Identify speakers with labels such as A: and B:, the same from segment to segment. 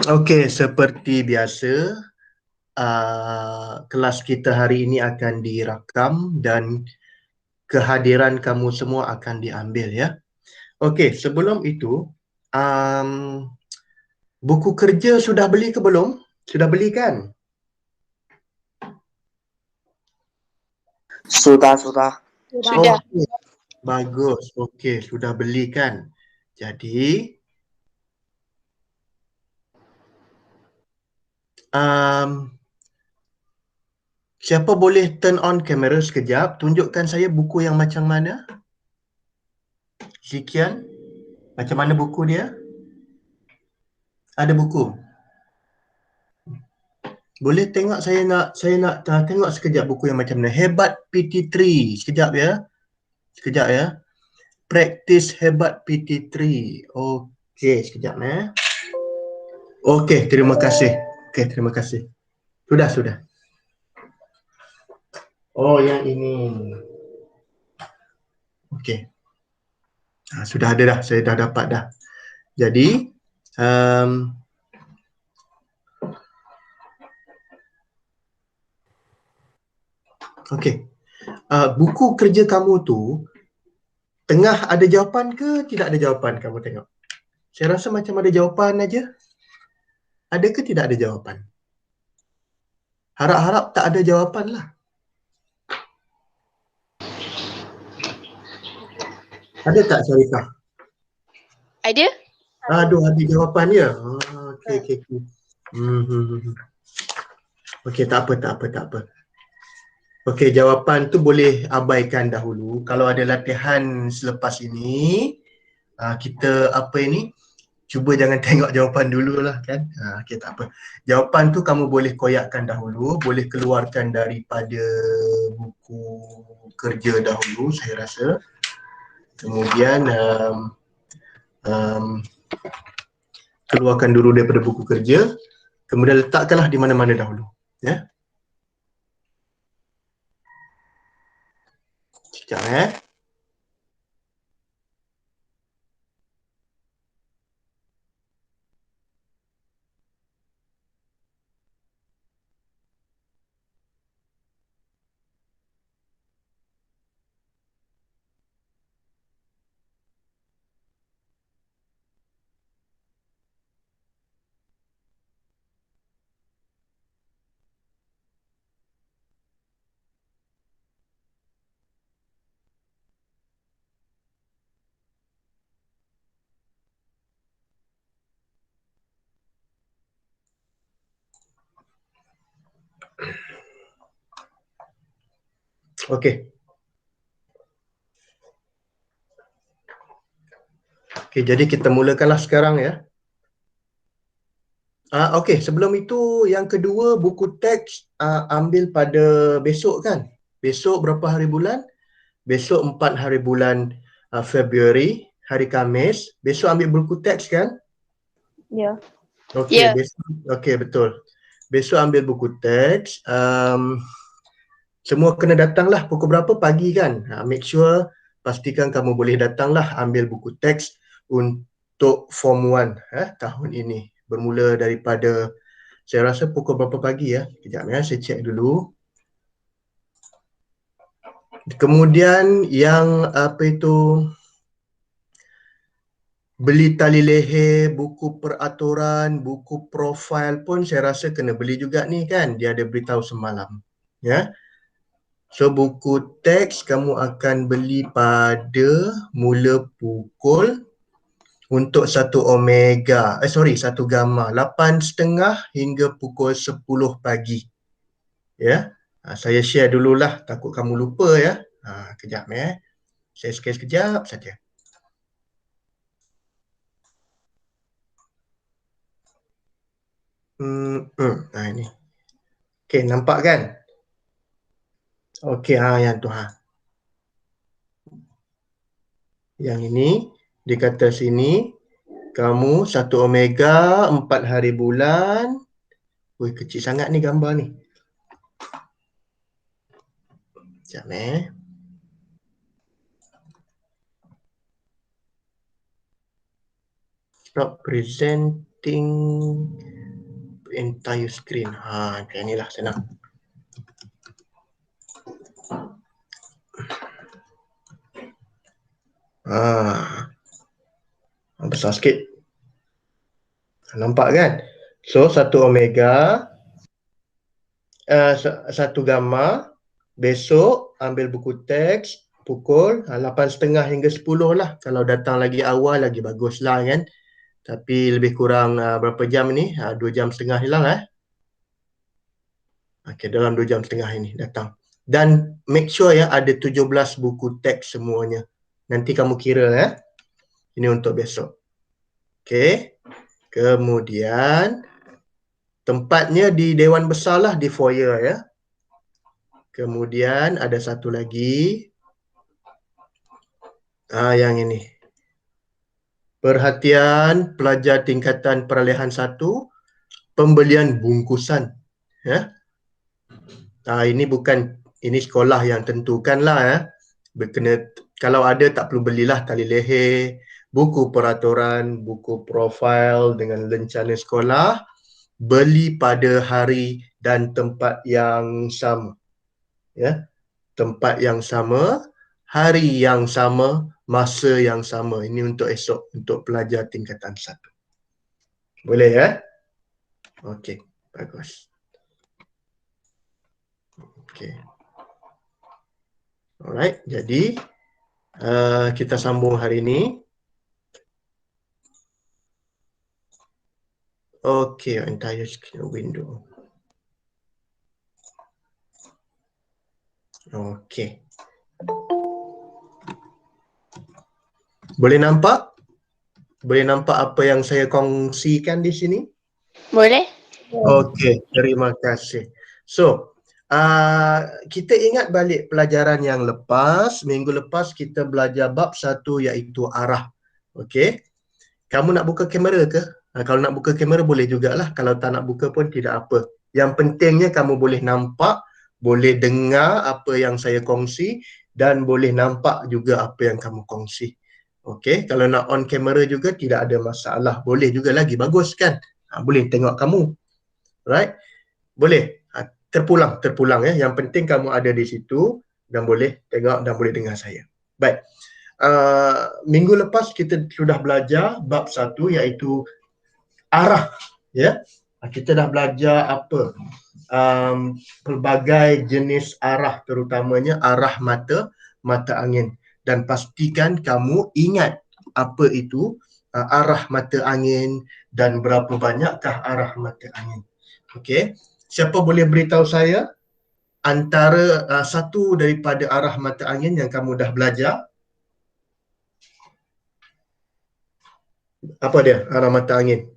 A: Okey, seperti biasa, kelas kita hari ini akan dirakam dan kehadiran kamu semua akan diambil ya. Okey, sebelum itu, um, buku kerja sudah beli ke belum? Sudah beli kan?
B: Sudah.
C: Sudah.
A: Okey, bagus. Okey, sudah beli kan? Jadi, siapa boleh turn on kamera sekejap? Tunjukkan saya buku yang macam mana? Zikian, macam mana buku dia? Ada buku? Boleh tengok, saya nak tengok sekejap buku yang macam mana. Hebat PT3. Sekejap ya. Sekejap ya. Practice Hebat PT3. Okey, sekejap ya. Okey, terima kasih. Okey, terima kasih. Sudah. Oh, yang ini. Okey. Sudah ada dah. Saya dah dapat dah. Jadi, okey. Buku kerja kamu tu tengah ada jawapan ke tidak ada jawapan, kamu tengok? Saya rasa macam ada jawapan aja. Ada ke tidak ada jawapan? Harap-harap tak ada jawapan lah. Ada tak Syarifah?
C: Ada?
A: Aduh, ada jawapan dia. Okey. Okey, tak apa. Okey, jawapan tu boleh abaikan dahulu. Kalau ada latihan selepas ini, kita cuba jangan tengok jawapan dululah kan. Okey, tak apa. Jawapan tu kamu boleh koyakkan dahulu, boleh keluarkan daripada buku kerja dahulu saya rasa. Kemudian keluarkan dulu daripada buku kerja, kemudian letakkanlah di mana-mana dahulu ya. Sekejap Okey. Okey, jadi kita mulakanlah sekarang ya. Okey, sebelum itu yang kedua buku teks ambil pada besok kan? Besok berapa hari bulan? Besok 4 hari bulan Februari, hari Khamis. Besok ambil buku teks kan?
D: Ya.
A: Okey,
C: Ya.
A: besok. Okey, betul. Besok ambil buku teks. Semua kena datanglah pukul berapa? Pagi kan? Make sure pastikan kamu boleh datanglah ambil buku teks untuk Form 1 tahun ini. Bermula daripada saya rasa pukul berapa pagi ya? Kejap ya, saya cek dulu. Kemudian yang beli tali leher, buku peraturan, buku profil pun saya rasa kena beli juga ni kan? Dia ada beritahu semalam. Ya. So buku teks kamu akan beli pada mula pukul untuk satu gamma 8.30 hingga pukul 10 pagi. Ya. Saya share dululah, takut kamu lupa ya. Kejap ya. Saya share sekejap saja. Ini. Okey, nampak kan? Okey, yang tu Yang ini dia kata sini kamu 1 omega 4 hari bulan. Woi, kecil sangat ni gambar ni. Sekejap Stop presenting entire screen. Okay, inilah senang. Besar sikit. Nampak kan? So, 1 omega, 1 gamma. Besok ambil buku teks pukul 8.30 hingga 10 lah. Kalau datang lagi awal lagi bagus lah kan. Tapi lebih kurang berapa jam ni? 2 jam setengah hilang Okay, dalam 2 jam setengah ini datang. Dan make sure ya ada 17 buku teks semuanya. Nanti kamu kira Ini untuk besok. Okay. Kemudian tempatnya di Dewan Besar lah, di foyer ya. Kemudian ada satu lagi. Yang ini. Perhatian pelajar tingkatan peralihan 1, pembelian bungkusan. Ya. Ini bukan, ini sekolah yang tentukan lah ya. Kalau ada tak perlu belilah tali leher, buku peraturan, buku profil dengan lencana sekolah. Beli pada hari dan tempat yang sama. Ya. Tempat yang sama, hari yang sama, masa yang sama. Ini untuk esok, untuk pelajar tingkatan 1. Boleh ya? Okey, bagus. Okey. Alright, jadi kita sambung hari ini. Okey, entire screen window. Okey. Boleh nampak? Boleh nampak apa yang saya kongsikan di sini?
C: Boleh?
A: Okey, terima kasih. So, kita ingat balik pelajaran yang lepas. Minggu lepas kita belajar bab 1 iaitu arah. Okey. Kamu nak buka kamera ke? Kalau nak buka kamera boleh jugalah. Kalau tak nak buka pun tidak apa. Yang pentingnya kamu boleh nampak, boleh dengar apa yang saya kongsi dan boleh nampak juga apa yang kamu kongsi. Okey, kalau nak on kamera juga tidak ada masalah. Boleh juga lagi, bagus kan? Boleh tengok kamu. Right? Boleh. Terpulang ya. Yang penting kamu ada di situ dan boleh tengok dan boleh dengar saya. Baik. Minggu lepas kita sudah belajar bab 1 iaitu arah ya. Kita dah belajar apa? Pelbagai jenis arah, terutamanya arah mata angin, dan pastikan kamu ingat apa itu arah mata angin dan berapa banyakkah arah mata angin. Okey. Siapa boleh beritahu saya antara satu daripada arah mata angin yang kamu dah belajar? Apa dia arah mata angin?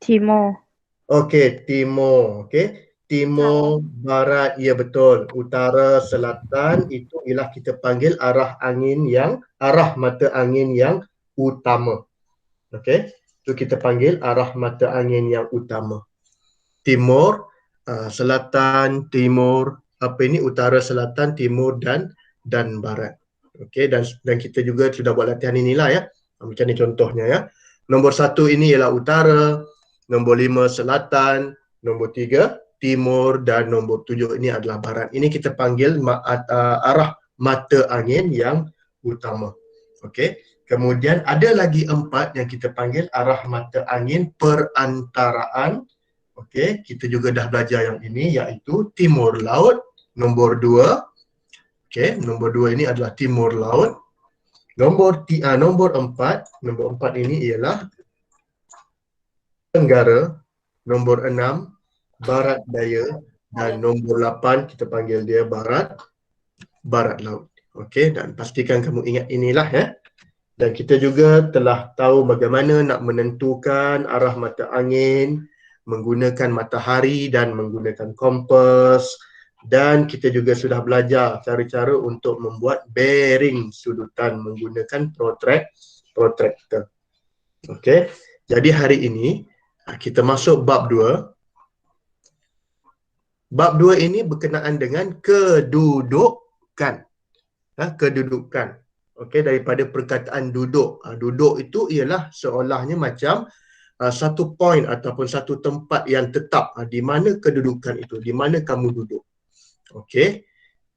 B: Timur.
A: Okey, timur. Okey. Timur, barat, ya betul. Utara, selatan itu ialah kita panggil arah mata angin yang utama. Okey. Itu kita panggil arah mata angin yang utama. Timur, selatan, timur, utara, selatan, timur dan barat. Okey, dan kita juga sudah buat latihan inilah ya. Macam ni contohnya ya. Nombor 1 ini ialah utara, nombor 5 selatan, nombor 3 timur dan nombor 7 ini adalah barat. Ini kita panggil arah mata angin yang utama. Okey. Kemudian ada lagi 4 yang kita panggil arah mata angin perantaraan. Okey, kita juga dah belajar yang ini iaitu timur laut, nombor 2. Okey, nombor 2 ini adalah timur laut. Nombor 4 ini ialah tenggara, nombor 6 barat daya dan nombor 8 kita panggil dia barat laut. Okey, dan pastikan kamu ingat inilah ya. Dan kita juga telah tahu bagaimana nak menentukan arah mata angin menggunakan matahari dan menggunakan kompas, dan kita juga sudah belajar cara-cara untuk membuat bearing sudutan menggunakan protractor. Okey. Jadi hari ini kita masuk bab 2. Bab 2 ini berkenaan dengan kedudukan. Kedudukan. Okey, daripada perkataan duduk. Duduk itu ialah seolahnya macam satu point ataupun satu tempat yang tetap. Di mana kedudukan itu? Di mana kamu duduk? Okey.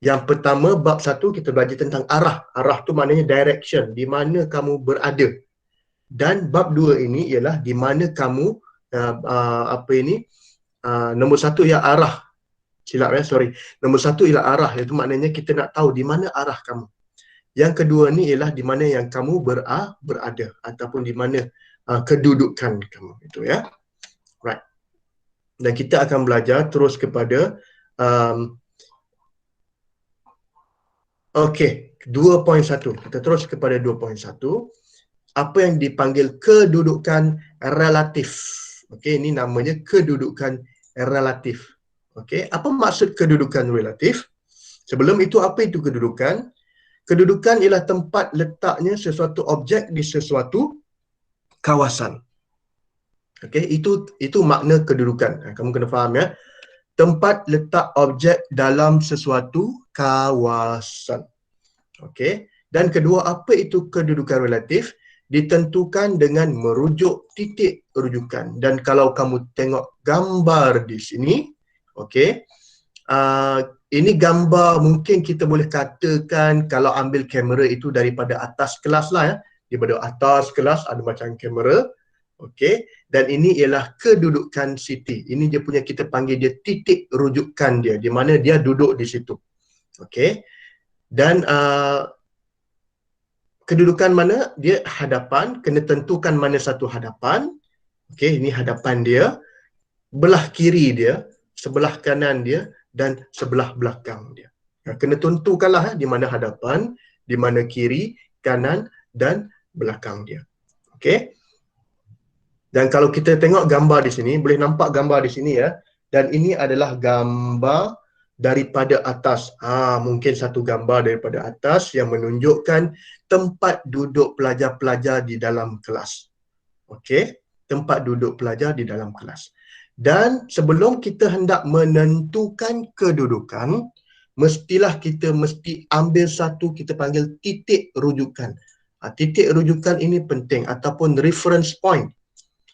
A: Yang pertama, bab 1 kita belajar tentang arah. Arah tu maknanya direction, di mana kamu berada. Dan bab 2 ini ialah di mana kamu nombor 1 ialah arah. Silap sorry. Nombor 1 ialah arah, iaitu maknanya kita nak tahu di mana arah kamu. Yang kedua ni ialah di mana yang kamu berada ataupun di mana kedudukan kamu itu ya. Right. Dan kita akan belajar terus kepada okey, 2.1. Kita terus kepada 2.1. Apa yang dipanggil kedudukan relatif. Okey, ini namanya kedudukan relatif. Okey, apa maksud kedudukan relatif? Sebelum itu, apa itu kedudukan? Kedudukan ialah tempat letaknya sesuatu objek di sesuatu kawasan. Okey, itu makna kedudukan. Kamu kena faham ya. Tempat letak objek dalam sesuatu kawasan. Okey. Dan kedua, apa itu kedudukan relatif? Ditentukan dengan merujuk titik rujukan. Dan kalau kamu tengok gambar di sini, okey, ini gambar mungkin kita boleh katakan kalau ambil kamera itu daripada atas kelas lah ya. Daripada atas kelas ada macam kamera. Okey, dan ini ialah kedudukan Siti. Ini dia punya, kita panggil dia titik rujukan dia, di mana dia duduk di situ. Okey. Dan kedudukan mana? Dia hadapan, kena tentukan mana satu hadapan. Okey, ini hadapan dia. Belah kiri dia, sebelah kanan dia dan sebelah belakang dia. Kena tentukanlah di mana hadapan, di mana kiri, kanan dan belakang dia. Okey. Dan kalau kita tengok gambar di sini, boleh nampak gambar di sini ya. Dan ini adalah gambar daripada atas. Mungkin satu gambar daripada atas yang menunjukkan tempat duduk pelajar-pelajar di dalam kelas. Okey, tempat duduk pelajar di dalam kelas. Dan sebelum kita hendak menentukan kedudukan, mestilah kita mesti ambil satu kita panggil titik rujukan. Titik rujukan ini penting ataupun reference point.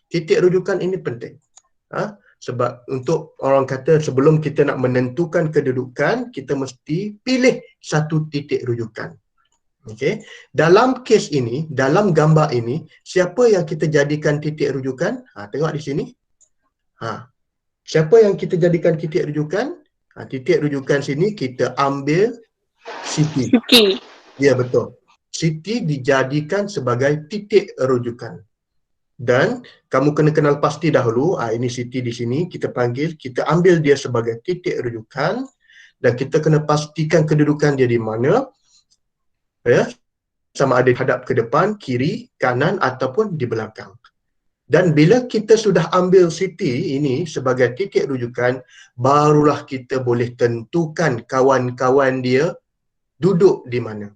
A: Titik rujukan ini penting. Sebab untuk orang kata sebelum kita nak menentukan kedudukan, kita mesti pilih satu titik rujukan. Okey. Dalam kes ini, dalam gambar ini, siapa yang kita jadikan titik rujukan? Tengok di sini. Siapa yang kita jadikan titik rujukan? Titik rujukan sini kita ambil Siti.
C: Siti.
A: Ya, betul. Siti dijadikan sebagai titik rujukan. Dan kamu kena kenal pasti dahulu, ini Siti di sini, kita panggil, kita ambil dia sebagai titik rujukan dan kita kena pastikan kedudukan dia di mana. Ya, sama ada hadap ke depan, kiri, kanan ataupun di belakang. Dan bila kita sudah ambil Siti ini sebagai titik rujukan, barulah kita boleh tentukan kawan-kawan dia duduk di mana.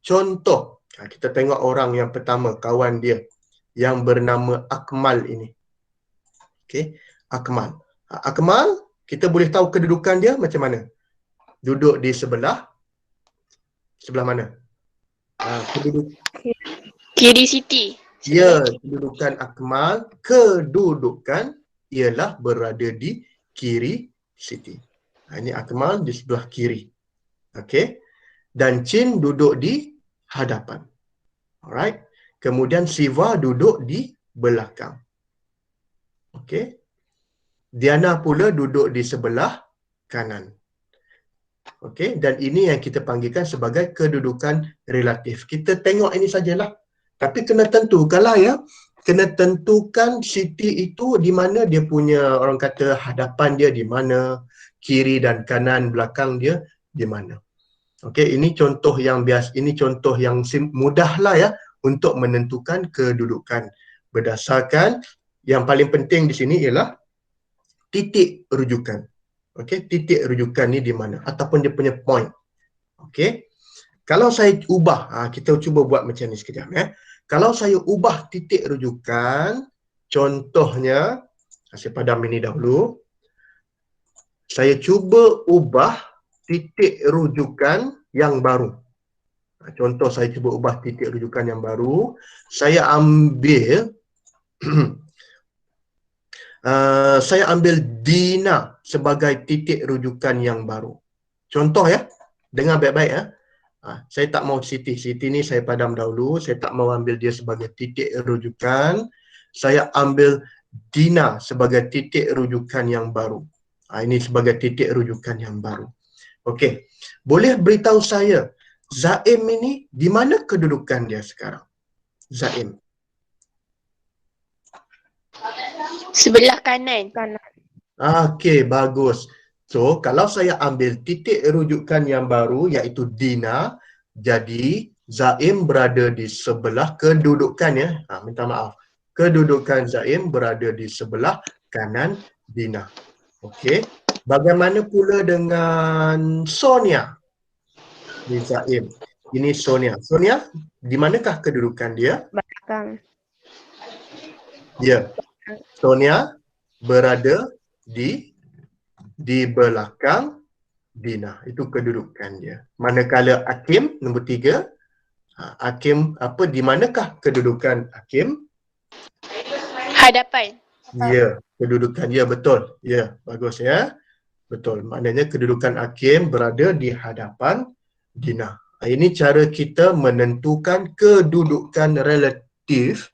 A: Contoh, kita tengok orang yang pertama, kawan dia yang bernama Akmal ini. Okey, Akmal. Akmal, kita boleh tahu kedudukan dia macam mana? Duduk di sebelah mana?
C: Kiri Siti.
A: Ya, kedudukan Akmal, kedudukan ialah berada di kiri Siti. Ini Akmal di sebelah kiri. Okey. Dan Chin duduk di hadapan. Alright. Kemudian Siva duduk di belakang. Okey. Diana pula duduk di sebelah kanan. Okey, dan ini yang kita panggilkan sebagai kedudukan relatif. Kita tengok ini sajalah. Tapi kena tentukanlah ya. Kena tentukan Siti itu di mana dia punya, orang kata hadapan dia di mana, kiri dan kanan belakang dia di mana. Okey, ini contoh yang biasa, ini contoh yang mudahlah ya untuk menentukan kedudukan. Berdasarkan yang paling penting di sini ialah titik rujukan. Okey, titik rujukan ni di mana ataupun dia punya point. Okey. Kalau saya ubah, kita cuba buat macam ni sekejap ya. Kalau saya ubah titik rujukan, contohnya saya padam ini dahulu. Saya cuba ubah titik rujukan yang baru. Contoh saya cuba ubah titik rujukan yang baru. Saya ambil saya ambil Dina sebagai titik rujukan yang baru. Contoh ya, dengar baik-baik ya. Saya tak mau Siti. Siti ni saya padam dahulu. Saya tak mau ambil dia sebagai titik rujukan. Saya ambil Dina sebagai titik rujukan yang baru. Ini sebagai titik rujukan yang baru. Okey. Boleh beritahu saya, Zaim ini di mana kedudukan dia sekarang? Zaim.
C: Sebelah kanan.
A: Okey, bagus. So, kalau saya ambil titik rujukan yang baru iaitu Dina, jadi Zaim berada di sebelah kedudukan ya. Minta maaf. Kedudukan Zaim berada di sebelah kanan Dina. Okey. Bagaimana pula dengan Sonia? Ini Zaim. Ini Sonia. Sonia, di manakah kedudukan dia?
B: Belakang.
A: Ya. Sonia berada di belakang Dina. Itu kedudukan dia. Manakala Hakim nombor 3, Hakim apa, di manakah kedudukan Hakim?
C: Hadapan.
A: Ya, kedudukan dia betul. Ya, bagus ya. Betul. Maknanya kedudukan Hakim berada di hadapan Dina. Ini cara kita menentukan kedudukan relatif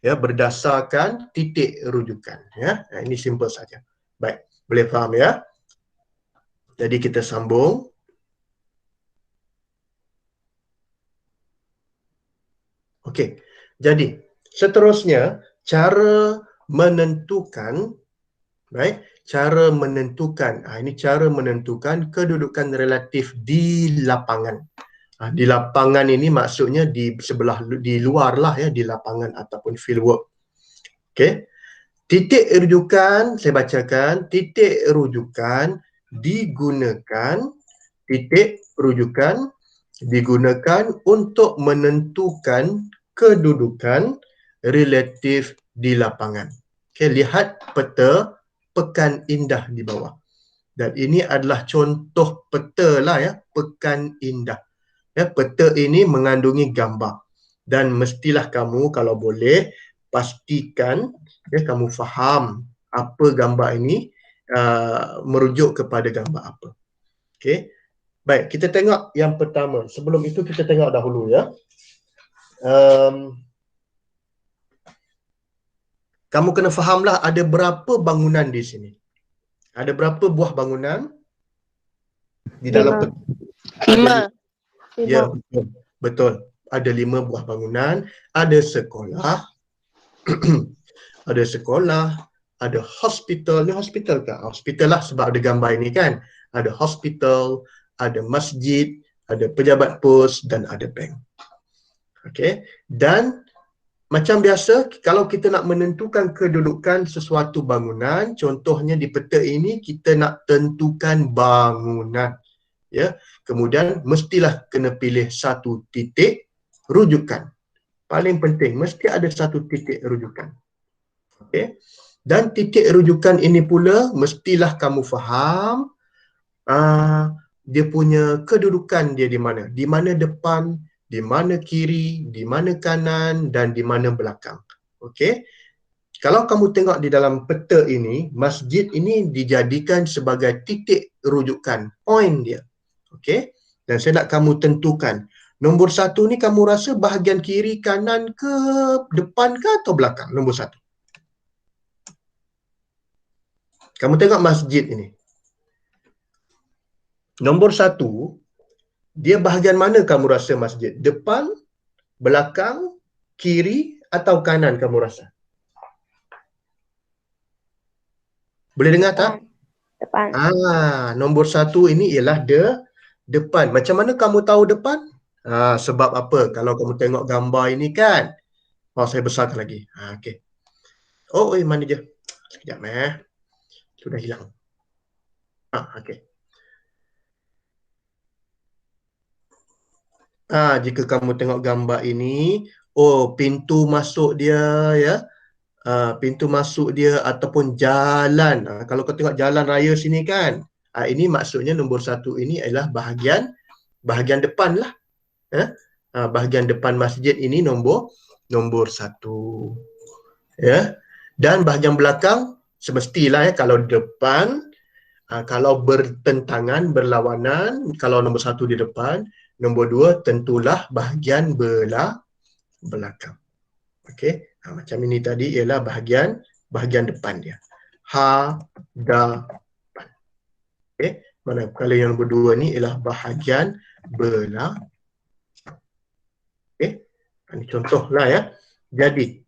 A: ya berdasarkan titik rujukan ya. Ini simple saja. Baik, boleh faham ya? Jadi kita sambung. Okey. Jadi, seterusnya cara menentukan baik, cara menentukan. Ini cara menentukan kedudukan relatif di lapangan. Di lapangan ini maksudnya di sebelah, di luar lah ya, di lapangan ataupun field work. Okey. Titik rujukan, saya bacakan, titik rujukan digunakan untuk menentukan kedudukan relatif di lapangan. Okay, lihat peta Pekan Indah di bawah. Dan ini adalah contoh peta lah ya, Pekan Indah. Ya, peta ini mengandungi gambar. Dan mestilah kamu kalau boleh pastikan ya, kamu faham apa gambar ini merujuk kepada gambar apa. Okey. Baik, kita tengok yang pertama. Sebelum itu kita tengok dahulu ya. Kamu kena fahamlah ada berapa bangunan di sini. Ada berapa buah bangunan di dalam peta?
C: 5.
A: Ya, betul. Betul. Ada 5 buah bangunan, ada sekolah, ada sekolah, ada hospital. Ni hospital ke? Hospital lah sebab ada gambar ini kan. Ada hospital, ada masjid, ada pejabat pos dan ada bank. Okey. Dan macam biasa, kalau kita nak menentukan kedudukan sesuatu bangunan, contohnya di peta ini kita nak tentukan bangunan. Ya, kemudian mestilah kena pilih satu titik rujukan. Paling penting mesti ada satu titik rujukan. Okey. Dan titik rujukan ini pula mestilah kamu faham dia punya kedudukan dia di mana. Di mana depan, di mana kiri, di mana kanan dan di mana belakang. Okey. Kalau kamu tengok di dalam peta ini, masjid ini dijadikan sebagai titik rujukan, point dia. Okey. Dan saya nak kamu tentukan. Nombor 1 ni kamu rasa bahagian kiri, kanan ke, depan ke atau belakang? Nombor 1. Kamu tengok masjid ini. Nombor 1, dia bahagian mana kamu rasa masjid? Depan, belakang, kiri atau kanan kamu rasa? Boleh dengar tak?
B: Depan.
A: Nombor 1 ini ialah depan. Macam mana kamu tahu depan? Sebab apa? Kalau kamu tengok gambar ini kan. Saya besarkan lagi. Okey. Mana dia? Sekejap sudah hilang. Okey. Jika kamu tengok gambar ini, pintu masuk dia ya. Pintu masuk dia ataupun jalan. Kalau kau tengok jalan raya sini kan. Ini maksudnya nombor 1 ini adalah bahagian depan lah. bahagian depan masjid ini nombor 1. Ya. Dan bahagian belakang semestilah ya, kalau depan, kalau bertentangan, berlawanan, kalau nombor 1 di depan, nombor 2 tentulah bahagian belakang. Okey, macam ini tadi ialah bahagian depan dia. Hadapan. Okey, mana kalau yang nombor 2 ni ialah bahagian belakang. Okey, ini contohlah ya. Jadi,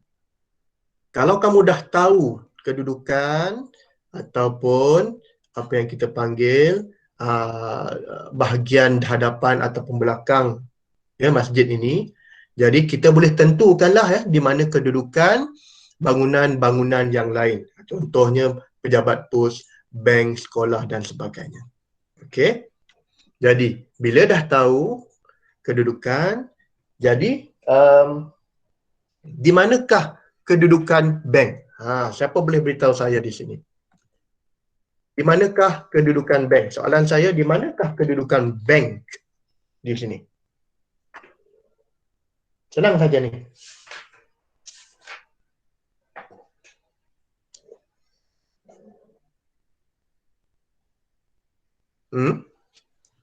A: kalau kamu dah tahu kedudukan ataupun apa yang kita panggil bahagian hadapan ataupun belakang ya masjid ini, jadi kita boleh tentukanlah ya di mana kedudukan bangunan-bangunan yang lain. Contohnya pejabat pos, bank, sekolah dan sebagainya. Okey. Jadi bila dah tahu kedudukan, jadi di manakah kedudukan bank? Siapa boleh beritahu saya di sini? Di manakah kedudukan bank? Soalan saya, di manakah kedudukan bank di sini? Senang saja ni.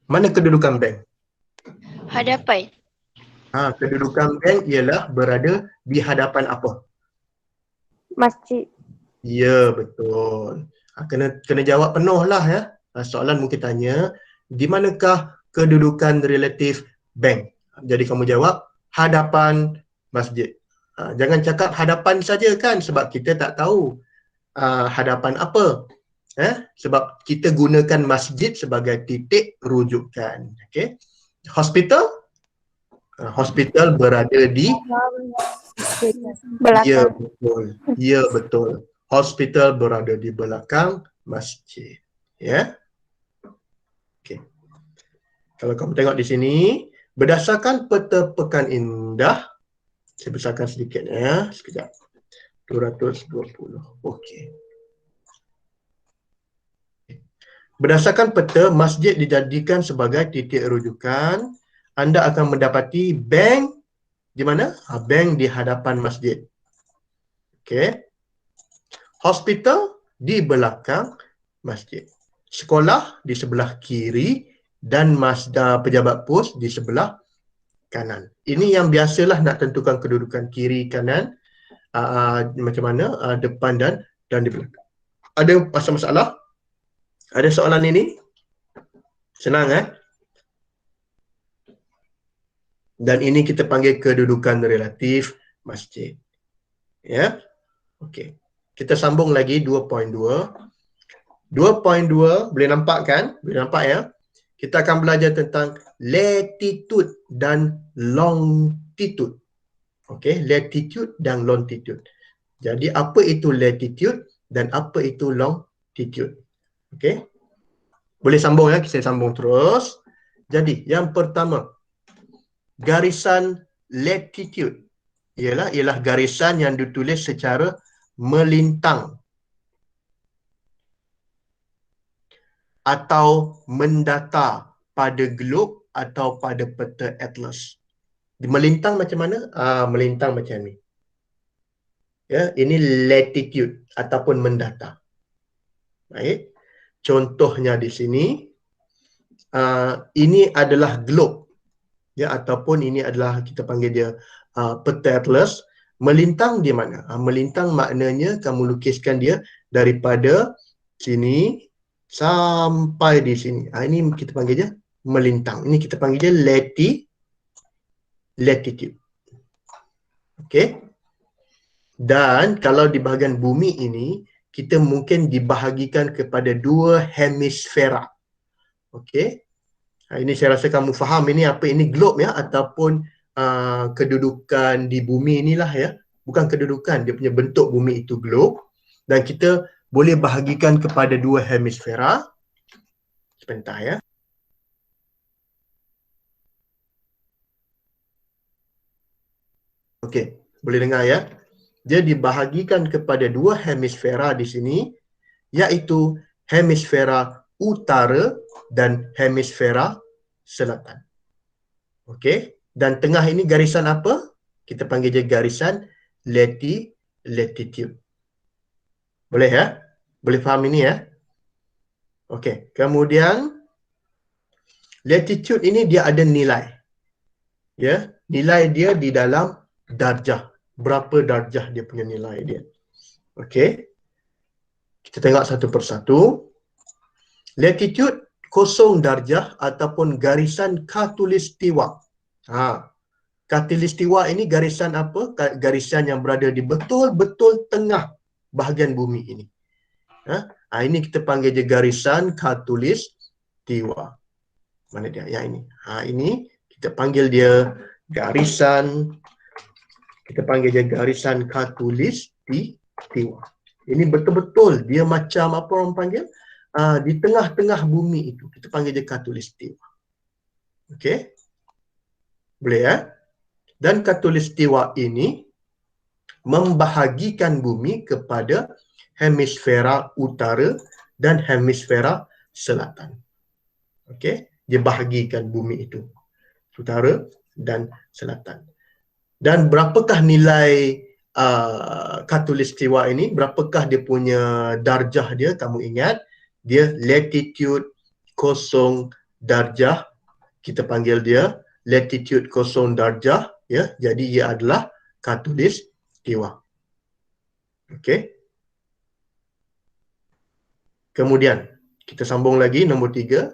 A: Mana kedudukan bank?
C: Hadapan.
A: Kedudukan bank ialah berada di hadapan apa?
B: Masjid.
A: Ya, betul. Kena jawab penuh lah ya. Soalan mungkin tanya, di manakah kedudukan relatif bank? Jadi kamu jawab hadapan masjid. Jangan cakap hadapan saja kan, sebab kita tak tahu hadapan apa. Sebab kita gunakan masjid sebagai titik rujukan. Okay. Hospital? Hospital berada di
B: Belakang.
A: Ya, betul. Ya, betul. Hospital berada di belakang masjid. Ya. Okey. Kalau kamu tengok di sini, berdasarkan peta pekan indah, saya besarkan sedikit ya, sekejap. 220. Okey. Berdasarkan peta, masjid dijadikan sebagai titik rujukan. Anda akan mendapati bank di mana? Bank di hadapan masjid. Okey. Hospital di belakang masjid. Sekolah di sebelah kiri dan pejabat pos di sebelah kanan. Ini yang biasalah nak tentukan kedudukan kiri kanan, macam mana depan dan di belakang. Ada masalah? Ada soalan ini? Senang Dan ini kita panggil kedudukan relatif masjid. Ya. Okey. Kita sambung lagi 2.2. 2.2 boleh nampak kan? Boleh nampak ya? Kita akan belajar tentang latitude dan longitude. Okey, latitude dan longitude. Jadi apa itu latitude dan apa itu longitude? Okey. Boleh sambung ya, kita sambung terus. Jadi, yang pertama, garisan latitude ialah garisan yang ditulis secara melintang atau mendatar pada globe atau pada peta atlas. Melintang macam mana? Melintang macam ni. Ya, ini latitude ataupun mendatar. Baik. Contohnya di sini, ini adalah globe. Ya, ataupun ini adalah kita panggil dia peta atlas. Melintang di mana? Melintang maknanya kamu lukiskan dia daripada sini sampai di sini. Ini kita panggil dia melintang. Ini kita panggil dia latitude. Okey. Dan kalau di bahagian bumi ini, kita mungkin dibahagikan kepada 2 hemisfera. Okey. Ini saya rasa kamu faham ini apa ini globe ya, ataupun kedudukan di bumi inilah ya. Bukan kedudukan, dia punya bentuk bumi itu globe. Dan kita boleh bahagikan kepada 2 hemisfera. Sebentar ya. Okey, boleh dengar ya. Dia dibahagikan kepada 2 hemisfera di sini, iaitu hemisfera utara dan hemisfera selatan. Okey. Dan tengah ini garisan apa? Kita panggil dia garisan latitude. Boleh ya? Boleh faham ini ya? Okey, kemudian latitude ini dia ada nilai. Ya, nilai dia di dalam darjah. Berapa darjah dia punya nilai dia. Okey. Kita tengok satu persatu. Latitude 0 darjah ataupun garisan khatulistiwa. Khatulistiwa ini garisan apa? Garisan yang berada di betul-betul tengah bahagian bumi ini. Ini kita panggil je garisan khatulistiwa. Mana dia? Yang ini. Ini kita panggil dia garisan. Kita panggil dia garisan khatulistiwa. Ini betul-betul dia macam apa orang panggil? Di tengah-tengah bumi itu. Kita panggil dia khatulistiwa. Okey? Boleh ya? Dan khatulistiwa ini membahagikan bumi kepada hemisfera utara dan hemisfera selatan. Okey? Dia bahagikan bumi itu. Utara dan selatan. Dan berapakah nilai khatulistiwa ini? Berapakah dia punya darjah dia? Kamu ingat? Dia latitude 0 darjah. Kita panggil dia latitude 0 darjah. Ya, jadi ia adalah khatulistiwa. Okey. Kemudian kita sambung lagi nombor 3.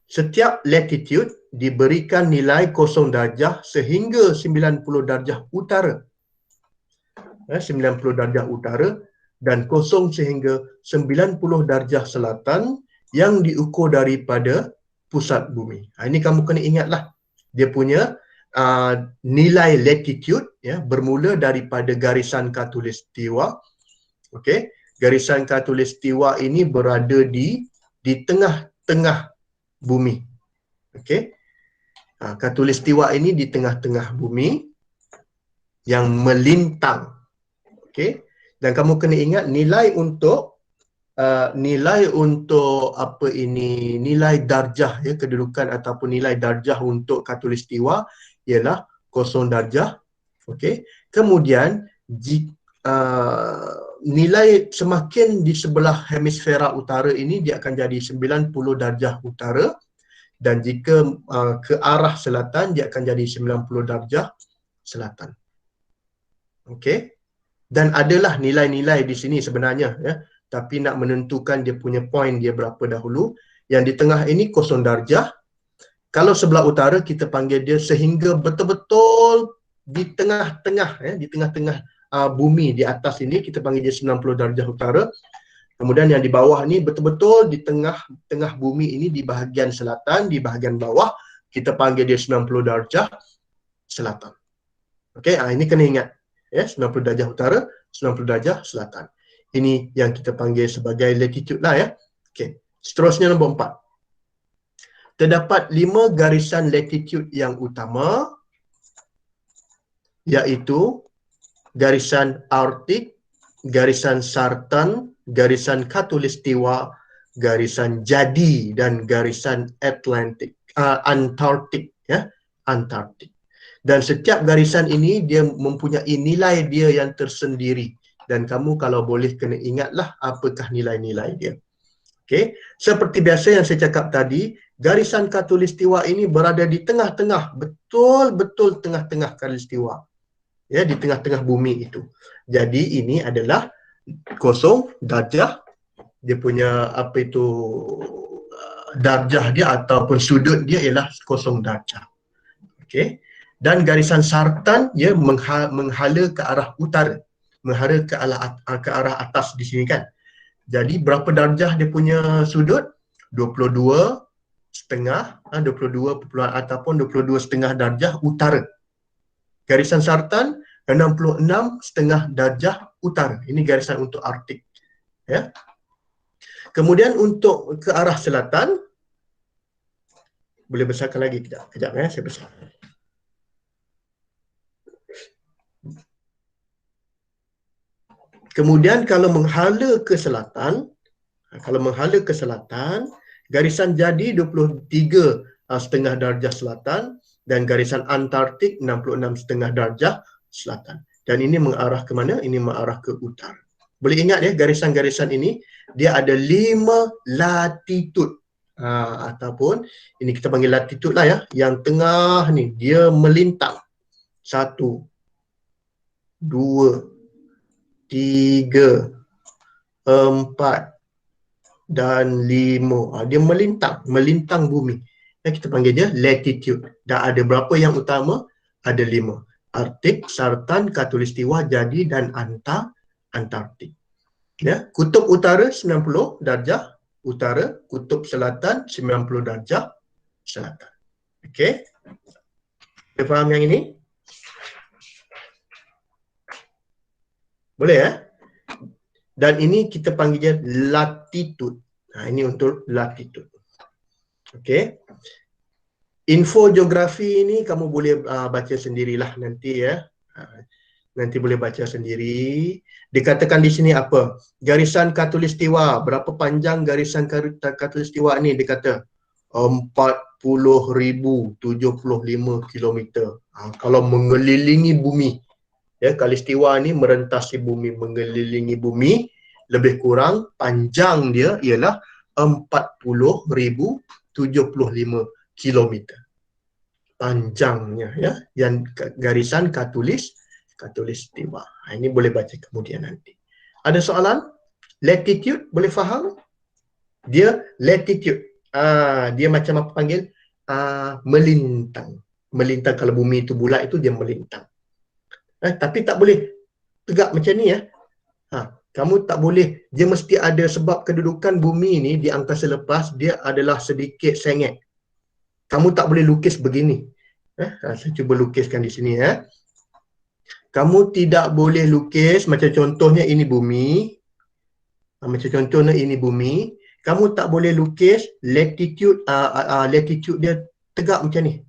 A: Setiap latitude diberikan nilai 0 darjah sehingga 90 darjah utara. 90 darjah utara dan 0 sehingga 90 darjah selatan yang diukur daripada pusat bumi. Ini kamu kena ingatlah. Dia punya nilai latitude ya, bermula daripada garisan khatulistiwa. Okey, garisan khatulistiwa ini berada di tengah-tengah bumi. Okey. Khatulistiwa ini di tengah-tengah bumi yang melintang. Okey. Dan kamu kena ingat nilai untuk nilai darjah ya, kedudukan ataupun nilai darjah untuk khatulistiwa ialah 0 darjah. Okey. Kemudian nilai semakin di sebelah hemisfera utara ini dia akan jadi 90 darjah utara, dan jika ke arah selatan dia akan jadi 90 darjah selatan. Okey. Dan adalah nilai-nilai di sini sebenarnya ya, tapi nak menentukan dia punya point dia berapa dahulu. Yang di tengah ini 0 darjah. Kalau sebelah utara kita panggil dia sehingga betul-betul di tengah-tengah ya, di tengah-tengah bumi di atas ini kita panggil dia 90 darjah utara. Kemudian yang di bawah ni betul-betul di tengah bumi ini di bahagian selatan, di bahagian bawah kita panggil dia 90 darjah selatan. Okey, ini kena ingat ya, 90 darjah utara, 90 darjah selatan. Ini yang kita panggil sebagai latitude lah ya. Okey, seterusnya nombor 4. Terdapat 5 garisan latitude yang utama, iaitu garisan Arktik, garisan Sartan, garisan khatulistiwa, garisan jadi dan garisan Antartik ya, Antartik. Dan setiap garisan ini dia mempunyai nilai dia yang tersendiri, dan kamu kalau boleh kena ingatlah apakah nilai-nilai dia. Okey, seperti biasa yang saya cakap tadi, garisan khatulistiwa ini berada di tengah-tengah, betul-betul tengah-tengah khatulistiwa. Ya, di tengah-tengah bumi itu. Jadi ini adalah 0 darjah, dia punya darjah dia ataupun sudut dia ialah 0 darjah. Okey. Dan garisan Sartan dia menghala ke arah utara, menghala ke arah atas di sini kan. Jadi berapa darjah dia punya sudut? 22 setengah, 22 ataupun 22 setengah darjah utara. Garisan Sartan 66 setengah darjah utara. Ini garisan untuk Arktik. Ya. Kemudian untuk ke arah selatan, boleh besarkan lagi kejap ya, saya besar. Kemudian kalau menghala ke selatan, garisan jadi 23 setengah darjah selatan dan garisan Antartik 66,5 darjah selatan. Dan ini mengarah ke mana? Ini mengarah ke utara. Boleh ingat ya, garisan-garisan ini dia ada 5 latitud. Ataupun ini kita panggil latitud lah ya. Yang tengah ni dia melintang. 1, 2, 3, 4 dan 5. Dia melintang bumi. Kita panggil dia latitude. Dan ada berapa yang utama? Ada 5. Arktik, Sartan, Khatulistiwa, Jadi dan Antartik. Ya, kutub utara 90 darjah utara, kutub selatan 90 darjah selatan. Okey. Boleh faham yang ini? Boleh ya? Dan ini kita panggil dia latitude. Ini untuk latitude. Okey. Info geografi ini kamu boleh baca sendirilah nanti ya. Nanti boleh baca sendiri. Dikatakan di sini apa? Garisan Khatulistiwa. Berapa panjang garisan Khatulistiwa ni? Dia kata 40,075 kilometer. Kalau mengelilingi bumi. Ya, Khatulistiwa ni merentasi bumi, mengelilingi bumi. Lebih kurang panjang dia ialah 40,075 kilometer. Panjangnya ya, yang garisan Khatulistiwa. Ini boleh baca kemudian nanti. Ada soalan? Latitude boleh faham? Dia latitude. Dia macam apa panggil? Melintang. Melintang, kalau bumi itu bulat itu dia melintang. Tapi tak boleh tegak macam ni ya. Kamu tak boleh. Dia mesti ada, sebab kedudukan bumi ni di angkasa lepas dia adalah sedikit sengit. Kamu tak boleh lukis begini. Saya cuba lukiskan di sini ya. Kamu tidak boleh lukis macam contohnya ini bumi. Macam contohnya ini bumi. Kamu tak boleh lukis latitude latitude dia tegak macam ni.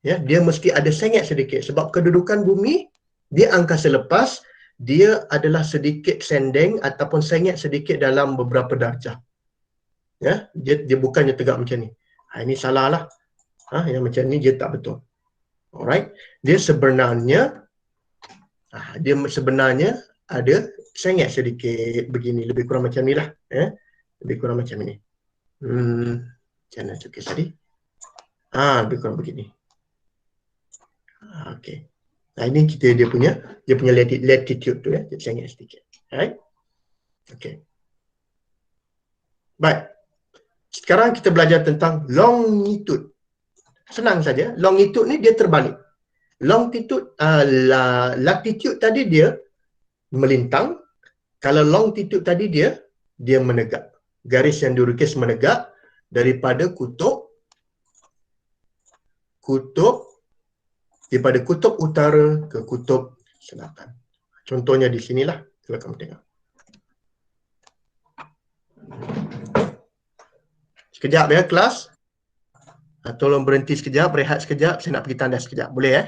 A: Ya, dia mesti ada sengit sedikit sebab kedudukan bumi di angkasa lepas dia adalah sedikit sendeng ataupun sengit sedikit dalam beberapa darjah. Ya, dia bukannya tegak macam ni. Ini salah lah. Yang macam ni dia tak betul. Alright. Dia sebenarnya ada sengit sedikit begini, lebih kurang macam ni lah. Lebih kurang macam ni. Macam mana lukis tadi? Lebih kurang begini. Okey. Ini dia punya latitude tu ya, dia sengit sedikit. Alright. Okey. Baik. Sekarang kita belajar tentang longitude. Senang saja. Longitude ni dia terbalik. Longitude, latitude tadi dia melintang. Kalau longitude tadi dia menegak. Garis yang dilukis menegak daripada kutub utara ke kutub selatan. Contohnya di sinilah. Kalau kamu tengok. Sekejap ya kelas. Tolong berhenti sekejap, rehat sekejap. Saya nak pergi tandas sekejap. Boleh ya?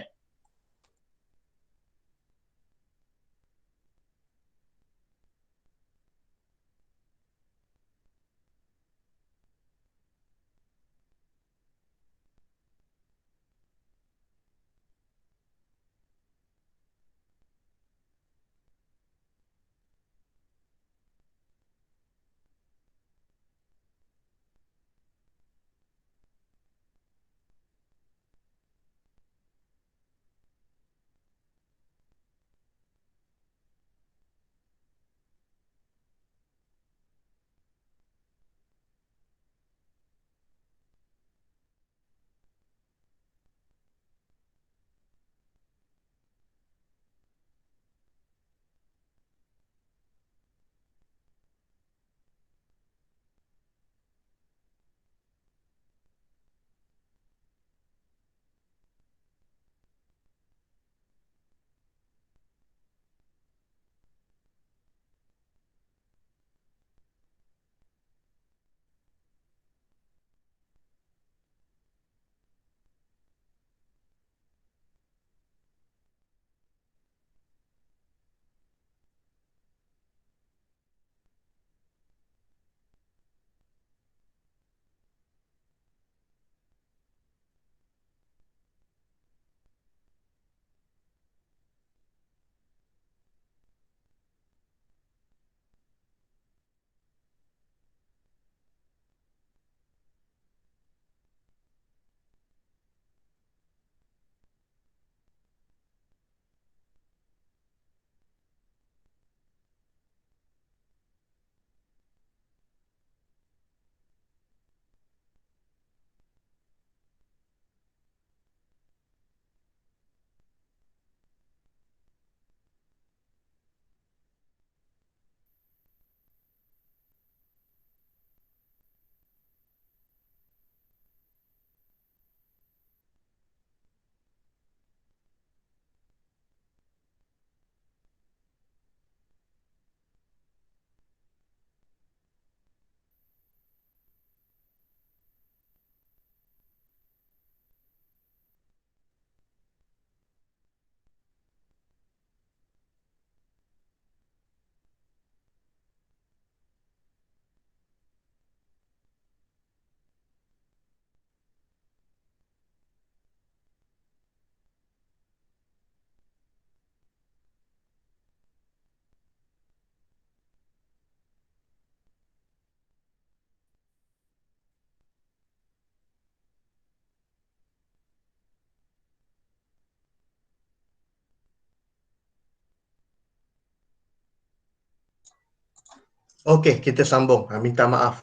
A: Okey, kita sambung. Minta maaf.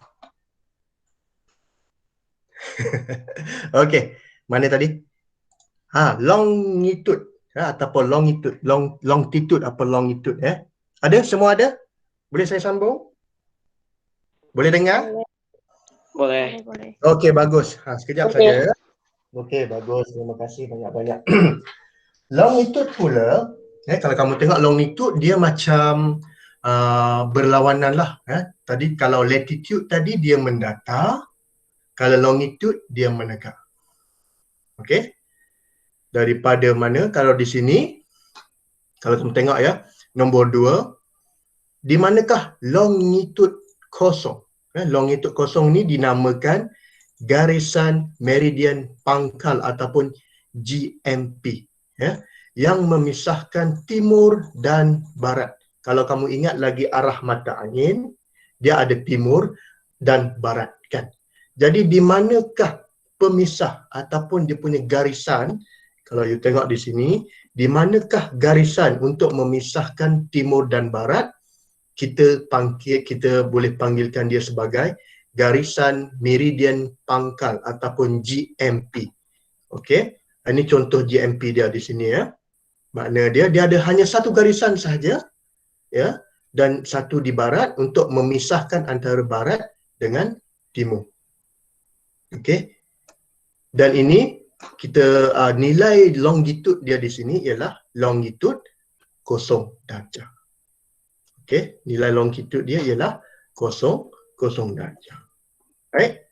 A: Okey, mana tadi? Longitude. Ataupun longitude apa longitude Ada? Semua ada? Boleh saya sambung? Boleh dengar?
C: Boleh.
B: Boleh.
A: Okey, bagus. Sekejap
C: Okey.
A: saja. Okey, bagus. Terima kasih banyak-banyak. Longitude pula, kalau kamu tengok longitude, dia macam berlawanan lah. Tadi kalau latitude tadi dia mendatar, kalau longitude dia menegak. Okey? Daripada mana? Kalau di sini, kalau kamu tengok nombor 2, di manakah longitude kosong? Longitude kosong ni dinamakan garisan meridian pangkal ataupun GMP, yang memisahkan timur dan barat. Kalau kamu ingat lagi arah mata angin, dia ada timur dan barat, kan? Jadi di manakah pemisah ataupun dia punya garisan? Kalau you tengok di sini, di manakah garisan untuk memisahkan timur dan barat? Kita boleh panggilkan dia sebagai garisan meridian pangkal ataupun GMP. Okey, ini contoh GMP dia di sini Makna dia ada hanya satu garisan sahaja dan satu di barat untuk memisahkan antara barat dengan timur. Okey. Dan ini kita nilai longitude dia di sini ialah longitude 0 darjah. Okey, nilai longitude dia ialah 0 darjah. Baik.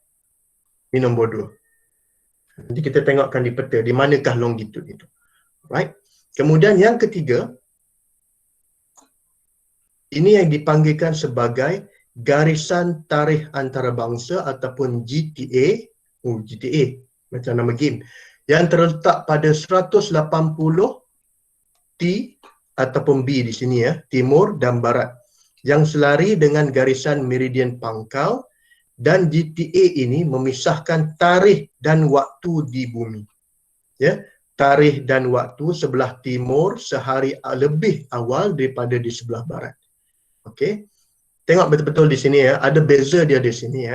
A: Ini nombor 2. Nanti kita tengokkan di peta di manakah longitude itu. Right. Kemudian yang ketiga, ini yang dipanggilkan sebagai garisan tarikh antarabangsa ataupun GTA. GTA macam nama game, yang terletak pada 180 T ataupun B di sini timur dan barat, yang selari dengan garisan meridian pangkal, dan GTA ini memisahkan tarikh dan waktu di bumi. Tarikh dan waktu sebelah timur sehari lebih awal daripada di sebelah barat. Okey. Tengok betul-betul di sini ada beza dia di sini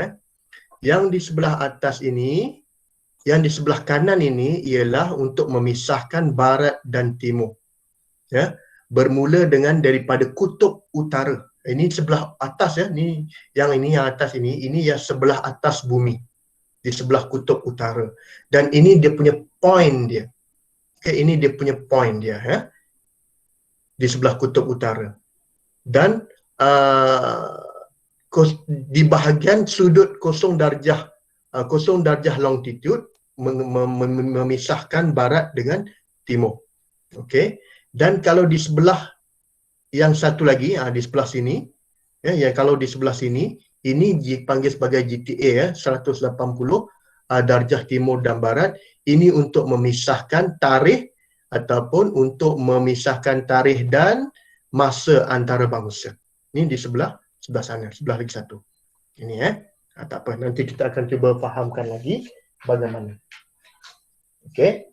A: Yang di sebelah atas ini, yang di sebelah kanan ini ialah untuk memisahkan barat dan timur. Bermula dengan daripada kutub utara. Ini sebelah atas ni yang atas ini yang sebelah atas bumi. Di sebelah kutub utara. Dan ini dia punya point dia. Ini dia punya point dia di sebelah kutub utara. Dan di bahagian sudut 0 darjah longitude memisahkan barat dengan timur. Okey. Dan kalau di sebelah yang satu lagi di sebelah sini kalau di sebelah sini ini dipanggil sebagai GTA 180 darjah timur dan barat. Ini untuk memisahkan tarikh ataupun untuk memisahkan tarikh dan masa antarabangsa. Ini di sebelah sana, sebelah lagi satu. Ini tak apa, nanti kita akan cuba fahamkan lagi bagaimana. Okey.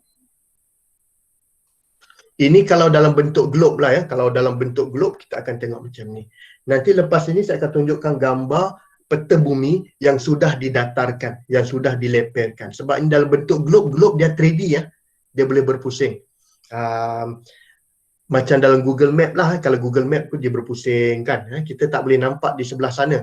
A: Ini kalau dalam bentuk globe lah kalau dalam bentuk globe kita akan tengok macam ni. Nanti lepas ini saya akan tunjukkan gambar peta bumi yang sudah didatarkan, yang sudah dileperkan. Sebab ini dalam bentuk globe dia 3D dia boleh berpusing. Macam dalam Google Map lah, kalau Google Map pun dia berpusing kan. Kita tak boleh nampak di sebelah sana.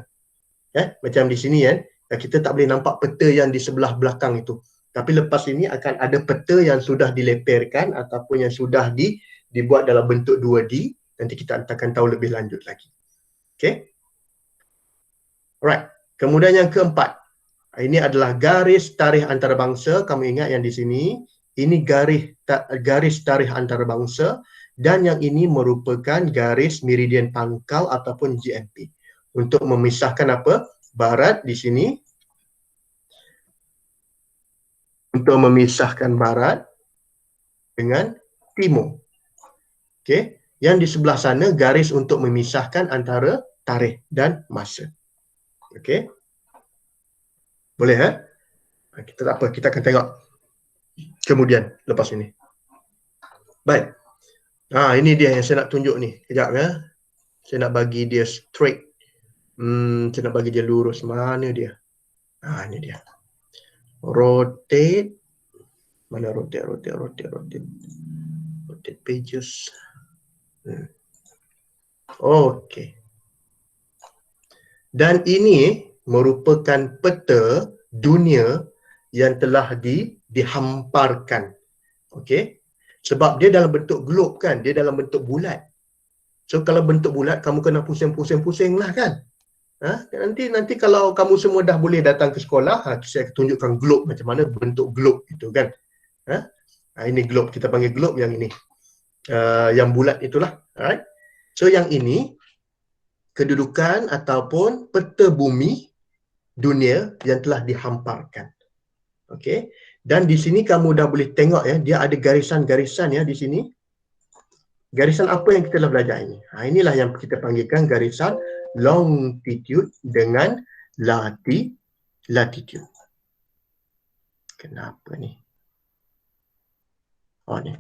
A: Macam di sini kita tak boleh nampak peta yang di sebelah belakang itu. Tapi lepas ini akan ada peta yang sudah dileperkan ataupun yang sudah dibuat dalam bentuk 2D. Nanti kita akan tahu lebih lanjut lagi. Okay. Alright. Kemudian yang keempat. Ini adalah garis tarikh antarabangsa. Kamu ingat yang di sini. Ini garis tarikh antarabangsa. Dan yang ini merupakan garis meridian pangkal ataupun GMP. Untuk memisahkan apa? Barat di sini. Untuk memisahkan barat dengan timur. Okey. Yang di sebelah sana garis untuk memisahkan antara tarikh dan masa. Okey. Boleh kita tak apa, kita akan tengok kemudian lepas ini. Baik. Ini dia yang saya nak tunjuk ni. Kejap Saya nak bagi dia straight. Saya nak bagi dia lurus. Mana dia? Ini dia. Rotate. Mana rotate pages. Okey. Dan ini merupakan peta dunia yang telah dihamparkan. Okey. Sebab dia dalam bentuk globe kan, dia dalam bentuk bulat. So kalau bentuk bulat kamu kena pusing lah kan. Nanti kalau kamu semua dah boleh datang ke sekolah, saya tunjukkan globe macam mana bentuk globe itu kan. Ini globe, kita panggil globe yang ini. Yang bulat itulah. Alright. So yang ini kedudukan ataupun peta bumi dunia yang telah dihamparkan. Okey. Dan di sini kamu dah boleh tengok ya, dia ada garisan-garisan ya di sini. Garisan apa yang kita dah belajar ini? Inilah yang kita panggilkan garisan longitude dengan latitude. Kenapa ni? Ni.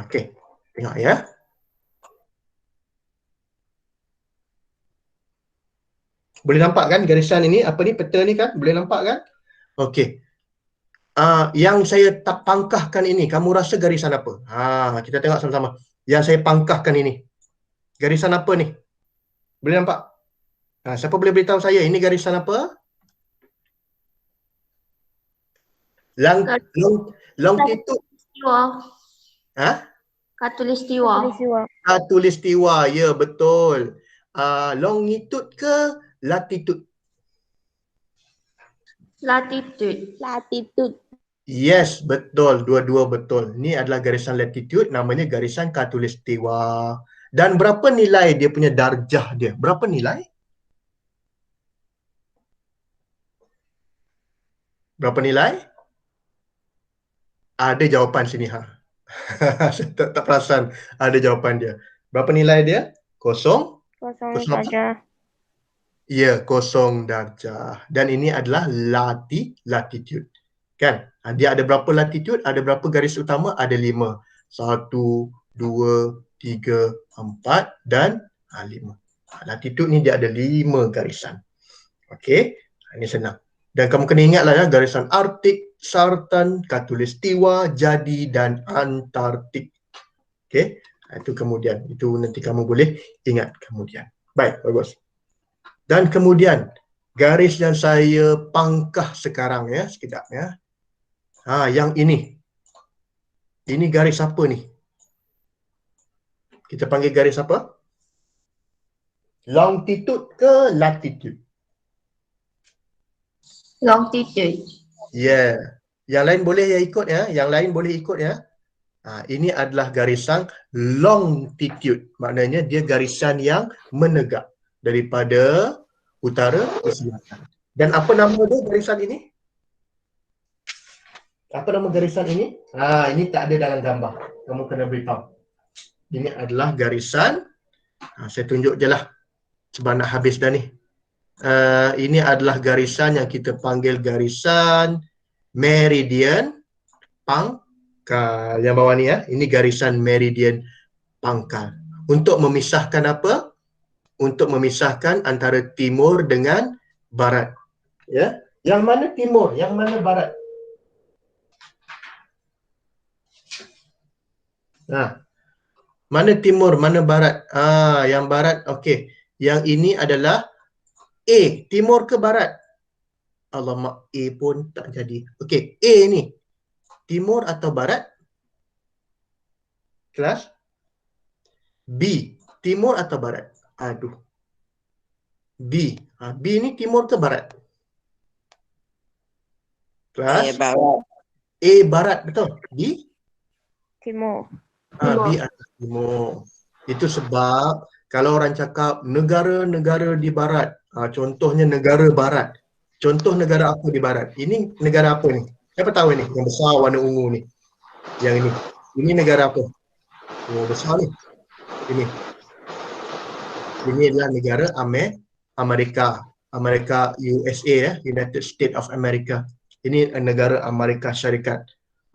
A: Okey. Tengok ya. Boleh nampak kan garisan ini? Apa ni peta ni kan? Boleh nampak kan? Okey. Yang saya tak pangkahkan ini, kamu rasa garisan apa? Kita tengok sama-sama. Yang saya pangkahkan ini, garisan apa ni? Boleh nampak? Siapa boleh beritahu saya ini garisan apa? Longitude.
B: Katulistiwa.
A: Katulistiwa, ya betul. Longitude ke latitude?
B: Latitude.
A: Yes, betul. Dua-dua betul. Ini adalah garisan latitude, namanya garisan katulistiwa. Dan berapa nilai dia punya darjah dia? Berapa nilai? Berapa nilai? Ada jawapan sini Saya tak perasan ada jawapan dia. Berapa nilai dia? Kosong
B: darjah.
A: Ya, 0 darjah. Dan ini adalah latitude. Kan? Dia ada berapa latitude? Ada berapa garis utama? Ada 5. 1, 2, 3, 4 dan 5. Latitude ni dia ada 5 garisan. Okey? Ini senang. Dan kamu kena ingatlah ya, garisan Arktik, Sartan, Katulistiwa, Jadi dan Antartik. Okey? Itu kemudian. Itu nanti kamu boleh ingat kemudian. Baik, bagus. Dan kemudian garis yang saya pangkah sekarang ya, sekejap ya. Yang ini. Ini garis apa ni? Kita panggil garis apa? Longitude ke latitude?
B: Longitude.
A: Yeah. Yang lain boleh ya ikut ya. Yang lain boleh ikut ya. Ini adalah garisan longitude. Maknanya dia garisan yang menegak daripada utara ke selatan. Dan apa nama dia garisan ini? Apa nama garisan ini? Ini tak ada dalam gambar. Kamu kena beritahu. Ini adalah garisan. Saya tunjuk je lah. Sebab nak habis dah ni. Ini adalah garisan yang kita panggil garisan meridian pangkal. Yang bawah ni ya. Ini garisan meridian pangkal. Untuk memisahkan apa? Untuk memisahkan antara timur dengan barat. Ya. Yang mana timur? Yang mana barat? Mana timur, mana barat? Yang barat, okey. Yang ini adalah A, timur ke barat? Alamak, A pun tak jadi. Okey, A ni timur atau barat? Kelas? B, timur atau barat? Aduh. B. B ni timur ke barat? Kelas?
C: barat.
A: A barat, betul? B?
B: Timur.
A: B adalah timur. Itu sebab kalau orang cakap negara-negara di barat, contohnya negara barat. Contoh negara apa di barat? Ini negara apa ni? Siapa tahu ni? Yang besar warna ungu ni. Yang ini. Ini negara apa? Oh, besar ni. Ini. Ini adalah negara Amerika. Amerika USA ya, United States of America. Ini negara Amerika Syarikat.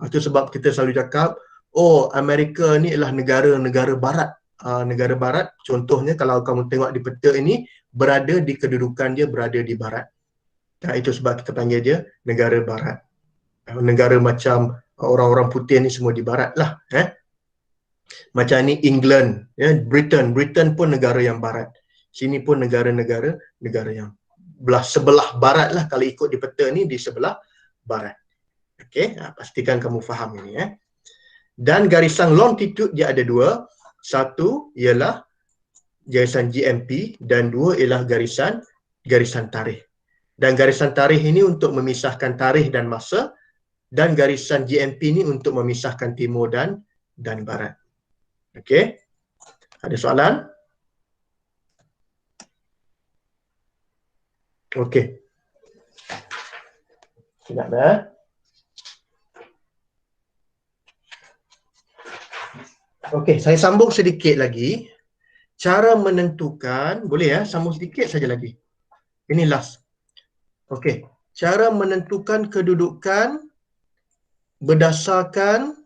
A: Itu sebab kita selalu cakap, oh Amerika ni adalah negara-negara barat. negara barat. Contohnya kalau kamu tengok di peta ini, berada di kedudukan dia berada di barat. Itu sebab kita panggil dia negara barat. Negara macam orang-orang putih ni semua di barat lah. Macam ni England, Britain pun negara yang barat. Sini pun negara yang sebelah barat lah, kalau ikut di peta ni, di sebelah barat. Okey, pastikan kamu faham ini. Dan garisan longitude dia ada dua. Satu ialah garisan GMP dan dua ialah garisan tarikh. Dan garisan tarikh ini untuk memisahkan tarikh dan masa, dan garisan GMP ini untuk memisahkan timur dan barat. Okey. Ada soalan? Okey. Sekejap ya. Okey, saya sambung sedikit lagi. Cara menentukan, boleh ya, sambung sedikit saja lagi. Ini last. Okey, cara menentukan kedudukan berdasarkan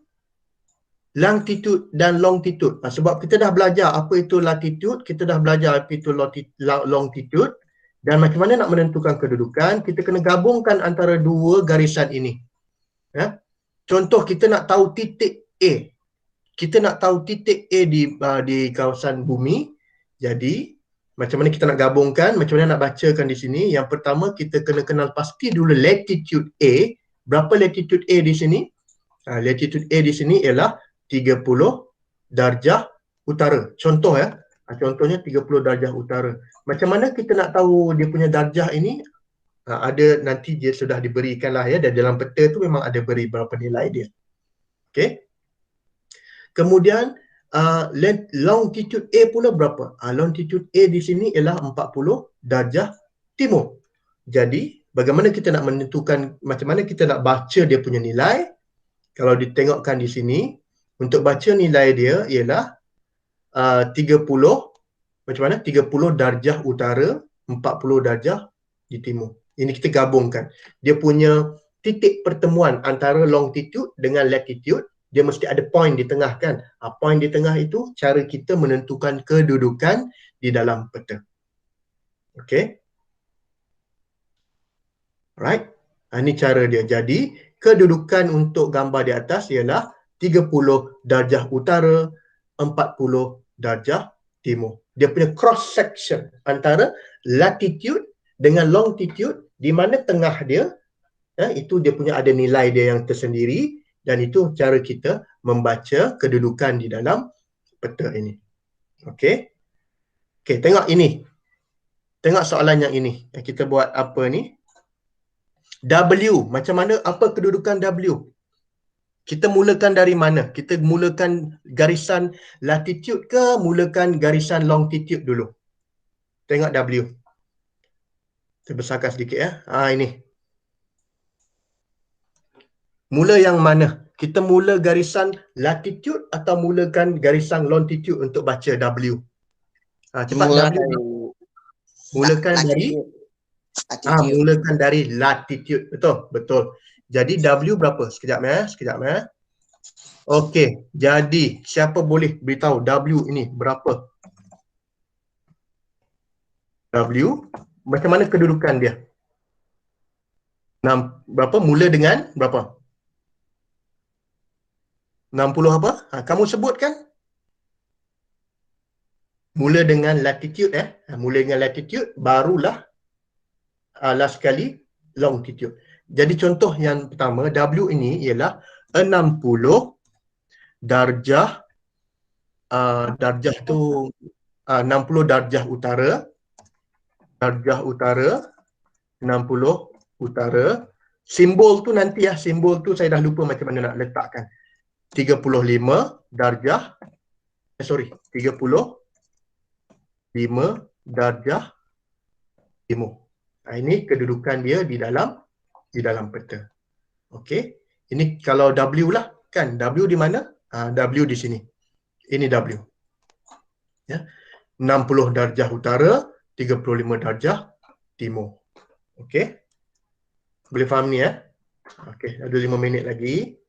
A: latitude dan longitude. Sebab kita dah belajar apa itu latitude, kita dah belajar apa itu longitude, dan macam mana nak menentukan kedudukan, kita kena gabungkan antara dua garisan ini. Contoh, kita nak tahu titik A. Kita nak tahu titik A di kawasan bumi. Jadi, macam mana kita nak gabungkan, macam mana nak bacakan di sini. Yang pertama, kita kena kenal pasti dulu latitude A. Berapa latitude A di sini? Latitude A di sini ialah 30 darjah utara. Contoh ya. Contohnya 30 darjah utara. Macam mana kita nak tahu dia punya darjah ini? Ada, nanti dia sudah diberikan lah ya. Dan dalam peta tu memang ada beri berapa nilai dia. Okey. Kemudian longitude A pula berapa? Longitude A di sini ialah 40 darjah timur. Jadi, bagaimana kita nak menentukan, macam mana kita nak baca dia punya nilai? Kalau ditengokkan di sini, untuk baca nilai dia ialah 30, macam mana? 30 darjah utara, 40 darjah di timur. Ini kita gabungkan. Dia punya titik pertemuan antara longitude dengan latitude, dia mesti ada point di tengah kan. Point di tengah itu cara kita menentukan kedudukan di dalam peta. Okey. Right. Ini cara dia. Jadi, kedudukan untuk gambar di atas ialah 30 darjah utara, 40 darjah timur. Dia punya cross section antara latitude dengan longitude, di mana tengah dia, itu dia punya ada nilai dia yang tersendiri. Dan itu cara kita membaca kedudukan di dalam peta ini. Okey. Okey, tengok ini. Tengok soalan yang ini. Kita buat apa ni? W. Macam mana, apa kedudukan W? Kita mulakan dari mana? Kita mulakan garisan latitude ke mulakan garisan longitude dulu? Tengok W. Saya besarkan sedikit ya. Ini. Mula yang mana? Kita mula garisan latitude atau mulakan garisan longitude untuk baca W? Cepat W. Mulakan dari mulakan dari latitude. Betul. Jadi W berapa? Sekejap ya. Okey, jadi siapa boleh beritahu W ini berapa? W macam mana kedudukan dia? Berapa? Mula dengan berapa? 60 apa? Kamu sebutkan. Mula dengan latitude Mula dengan latitude, barulah last sekali longitude. Jadi contoh yang pertama, W ini ialah 60 darjah, darjah tu 60 darjah utara. Darjah utara, 60 utara. Simbol tu nanti simbol tu saya dah lupa macam mana nak letakkan. 35 darjah 35 darjah timur. Ini kedudukan dia di dalam peta. Okey. Ini kalau W lah kan. W di mana? W di sini. Ini W. Ya. 60 darjah utara, 35 darjah timur. Okey. Boleh faham ni ya? Okey, ada 5 minit lagi.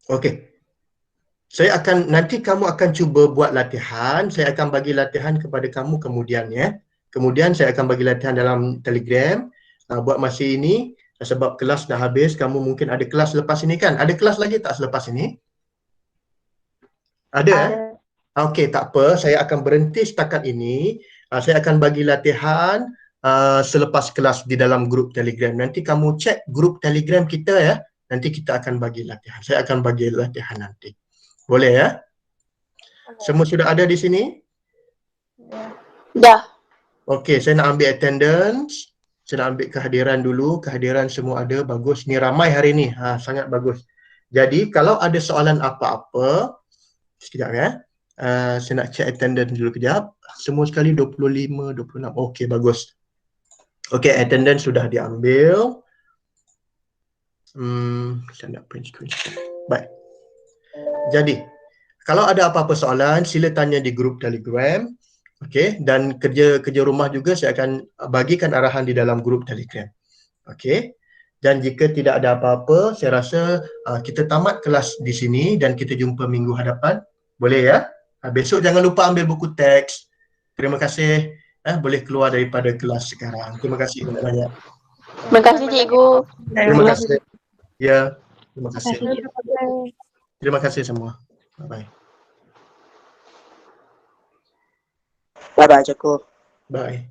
A: Okey. Nanti kamu akan cuba buat latihan. Saya akan bagi latihan kepada kamu kemudian ya. Kemudian saya akan bagi latihan dalam Telegram. Buat masa ini sebab kelas dah habis. Kamu mungkin ada kelas lepas ini kan? Ada kelas lagi tak selepas ini? Ada?
B: Ada.
A: Okey, tak apa. Saya akan berhenti setakat ini. Saya akan bagi latihan selepas kelas di dalam grup Telegram. Nanti kamu cek grup Telegram kita ya. Nanti kita akan bagi latihan. Saya akan bagi latihan nanti. Boleh ya? Semua sudah ada di sini?
B: Ya.
D: Dah.
A: Okey, saya nak ambil attendance. Saya nak ambil kehadiran dulu. Kehadiran semua ada. Bagus. Ni ramai hari ni. Sangat bagus. Jadi, kalau ada soalan apa-apa, sekejap ya. Saya nak check attendance dulu kejap. Semua sekali 25, 26. Okey, bagus. Okey, attendance sudah diambil. Saya nak print screen. Baik. Jadi, kalau ada apa-apa soalan, sila tanya di grup Telegram. Okey, dan kerja rumah juga saya akan bagikan arahan di dalam grup Telegram. Okey. Dan jika tidak ada apa-apa, saya rasa kita tamat kelas di sini dan kita jumpa minggu hadapan. Boleh ya? Besok jangan lupa ambil buku teks. Terima kasih. Boleh keluar daripada kelas sekarang. Terima kasih banyak-banyak.
D: Terima kasih cikgu.
A: Terima kasih. Ya, terima kasih.
B: Terima kasih.
A: Terima kasih semua. Bye-bye.
D: Bye-bye cikgu.
A: Bye.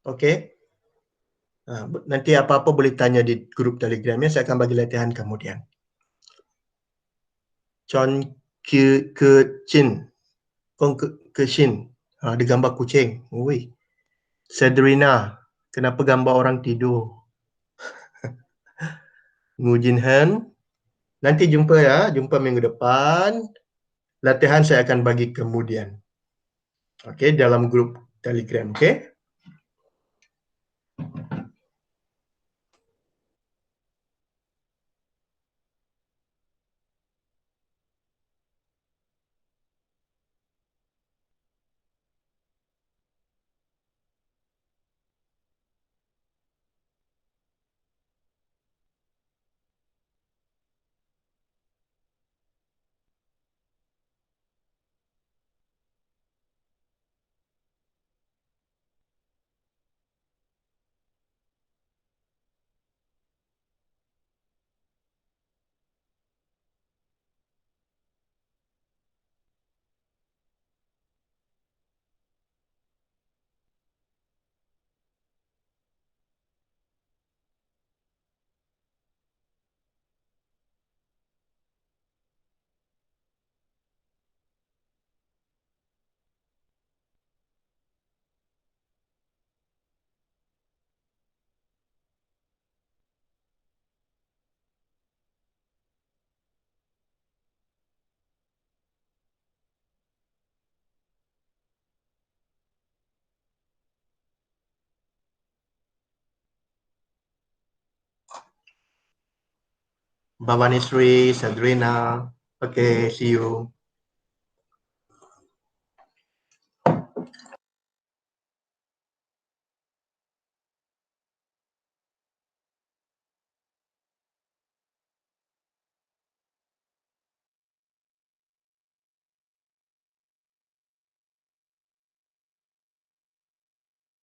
A: Okey. Nanti apa-apa boleh tanya di grup Telegram ya. Saya akan bagi latihan kemudian. Chon ke Chin. Kong ke Shin. Ada gambar kucing. Ui. Cedrina. Kenapa gambar orang tidur? Ngu Jin Han. Nanti jumpa ya. Jumpa minggu depan. Latihan saya akan bagi kemudian. Okey, dalam grup Telegram. Okey. Bhavani Sri, Cedrina. Okay, see you.